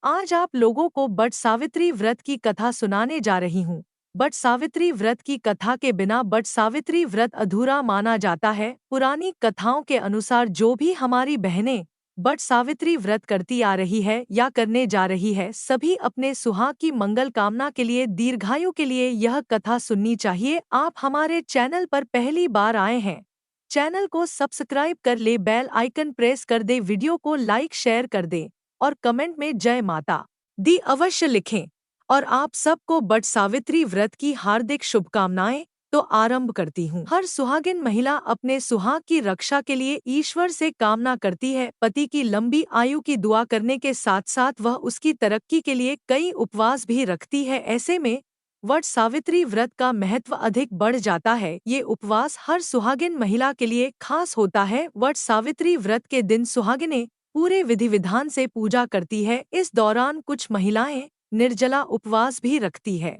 आज आप लोगों को बट सावित्री व्रत की कथा सुनाने जा रही हूँ। बट सावित्री व्रत की कथा के बिना बट सावित्री व्रत अधूरा माना जाता है। पुरानी कथाओं के अनुसार जो भी हमारी बहनें बट सावित्री व्रत करती आ रही है या करने जा रही है, सभी अपने सुहाग की मंगल कामना के लिए, दीर्घायु के लिए यह कथा सुननी चाहिए। आप हमारे चैनल पर पहली बार आए हैं, चैनल को सब्सक्राइब कर ले, बेल आइकन प्रेस कर दे, वीडियो को लाइक शेयर कर दे और कमेंट में जय माता दी अवश्य लिखें। और आप सबको बट सावित्री व्रत की हार्दिक शुभकामनाएं। तो आरंभ करती हूँ। हर सुहागिन महिला अपने सुहाग की रक्षा के लिए ईश्वर से कामना करती है। पति की लंबी आयु की दुआ करने के साथ साथ वह उसकी तरक्की के लिए कई उपवास भी रखती है। ऐसे में वट सावित्री व्रत का महत्व अधिक बढ़ जाता है। ये उपवास हर सुहागिन महिला के लिए खास होता है। वट सावित्री व्रत के दिन सुहागिनें पूरे विधि विधान से पूजा करती है। इस दौरान कुछ महिलाएं निर्जला उपवास भी रखती है।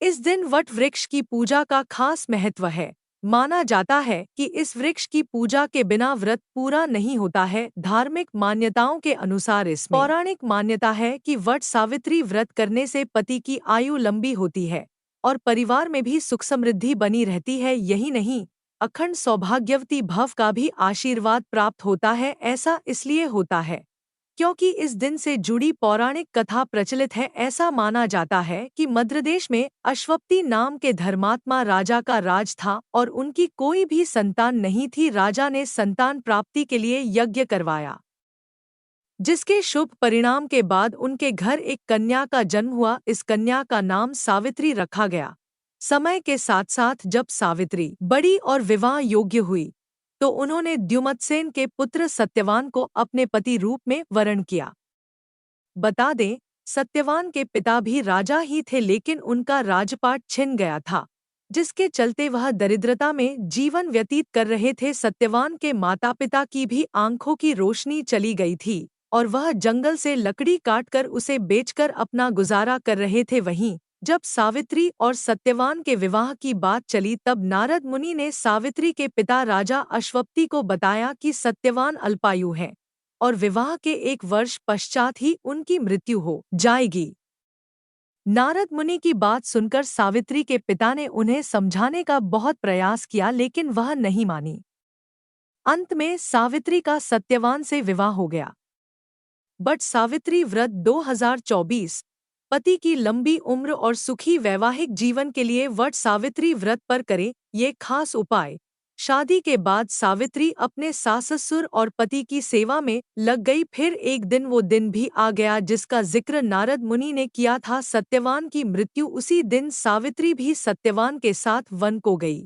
इस दिन वट वृक्ष की पूजा का खास महत्व है। माना जाता है कि इस वृक्ष की पूजा के बिना व्रत पूरा नहीं होता है। धार्मिक मान्यताओं के अनुसार इसमें पौराणिक मान्यता है कि वट सावित्री व्रत करने से पति की आयु लंबी होती है और परिवार में भी सुख समृद्धि बनी रहती है। यही नहीं, अखंड सौभाग्यवती भव का भी आशीर्वाद प्राप्त होता है। ऐसा इसलिए होता है क्योंकि इस दिन से जुड़ी पौराणिक कथा प्रचलित है। ऐसा माना जाता है कि मध्यदेश में अश्वपति नाम के धर्मात्मा राजा का राज था और उनकी कोई भी संतान नहीं थी। राजा ने संतान प्राप्ति के लिए यज्ञ करवाया, जिसके शुभ परिणाम के बाद उनके घर एक कन्या का जन्म हुआ। इस कन्या का नाम सावित्री रखा गया। समय के साथ साथ जब सावित्री बड़ी और विवाह योग्य हुई तो उन्होंने द्युमत्सेन के पुत्र सत्यवान को अपने पति रूप में वरण किया। बता दें, सत्यवान के पिता भी राजा ही थे, लेकिन उनका राजपाट छिन गया था, जिसके चलते वह दरिद्रता में जीवन व्यतीत कर रहे थे। सत्यवान के माता पिता की भी आंखों की रोशनी चली गई थी और वह जंगल से लकड़ी काटकर उसे बेचकर अपना गुजारा कर रहे थे। वहीं जब सावित्री और सत्यवान के विवाह की बात चली तब नारद मुनि ने सावित्री के पिता राजा अश्वपति को बताया कि सत्यवान अल्पायु है और विवाह के 1 वर्ष पश्चात ही उनकी मृत्यु हो जाएगी। नारद मुनि की बात सुनकर सावित्री के पिता ने उन्हें समझाने का बहुत प्रयास किया, लेकिन वह नहीं मानी। अंत में सावित्री का सत्यवान से विवाह हो गया। बट सावित्री व्रत 2024 पति की लंबी उम्र और सुखी वैवाहिक जीवन के लिए वट सावित्री व्रत पर करें ये खास उपाय। शादी के बाद सावित्री अपने सास ससुर और पति की सेवा में लग गई। फिर एक दिन वो दिन भी आ गया जिसका जिक्र नारद मुनि ने किया था। सत्यवान की मृत्यु उसी दिन सावित्री भी सत्यवान के साथ वन को गई।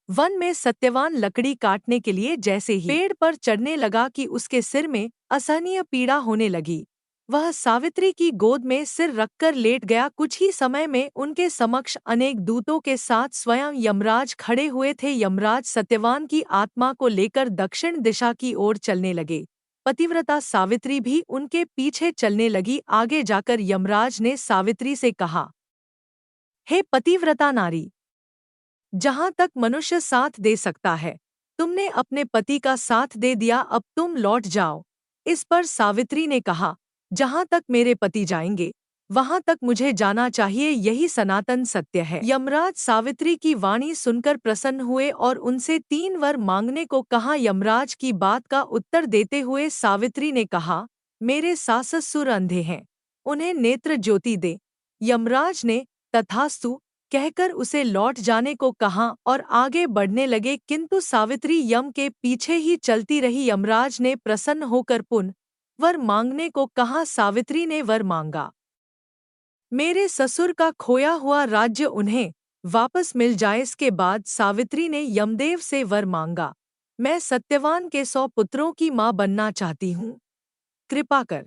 वन में सत्यवान लकड़ी काटने के लिए जैसे ही पेड़ पर चढ़ने लगा कि उसके सिर में असहनीय पीड़ा होने लगी। वह सावित्री की गोद में सिर रखकर लेट गया। कुछ ही समय में उनके समक्ष अनेक दूतों के साथ स्वयं यमराज खड़े हुए थे। यमराज सत्यवान की आत्मा को लेकर दक्षिण दिशा की ओर चलने लगे। पतिव्रता सावित्री भी उनके पीछे चलने लगी। आगे जाकर यमराज ने सावित्री से कहा, हे पतिव्रता नारी, जहां तक मनुष्य साथ दे सकता है तुमने अपने पति का साथ दे दिया, अब तुम लौट जाओ। इस पर सावित्री ने कहा, जहां तक मेरे पति जाएंगे वहां तक मुझे जाना चाहिए, यही सनातन सत्य है। यमराज सावित्री की वाणी सुनकर प्रसन्न हुए और उनसे 3 वर मांगने को कहा। यमराज की बात का उत्तर देते हुए सावित्री ने कहा, मेरे सास ससुर अंधे हैं, उन्हें नेत्र ज्योति दे। यमराज ने तथास्तु कहकर उसे लौट जाने को कहा और आगे बढ़ने लगे, किंतु सावित्री यम के पीछे ही चलती रही। यमराज ने प्रसन्न होकर पुनः वर मांगने को कहा। सावित्री ने वर मांगा, मेरे ससुर का खोया हुआ राज्य उन्हें वापस मिल जाए। इसके बाद सावित्री ने यमदेव से वर मांगा, मैं सत्यवान के 100 पुत्रों की मां बनना चाहती हूँ, कृपा कर